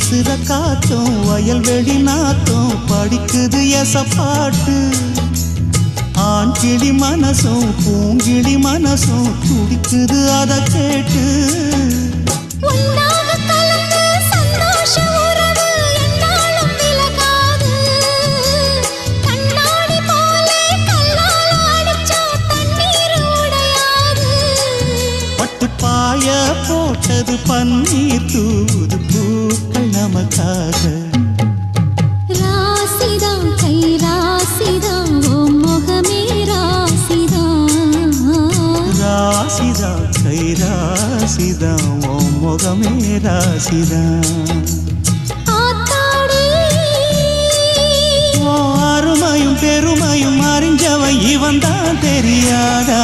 வீசுற காத்தும் வயல்வெளி நாத்தும் படிக்குது எசப்பாட்டு ஆண்கிளி மனசும் பூங்கிளி மனசும் துடிக்குது அத கேட்டு பாய போட்டது பன்னீர் தூது பூக்கள் நமக்காக ராசிதான் கை ராசிதான் ஓ முகமே ராசிதான் ராசிதான் கை ராசிதான் ஓ முகமே ராசிதான் அருமையும் பெருமையும் அறிஞ்சவன் இவன் தான் தெரியாதா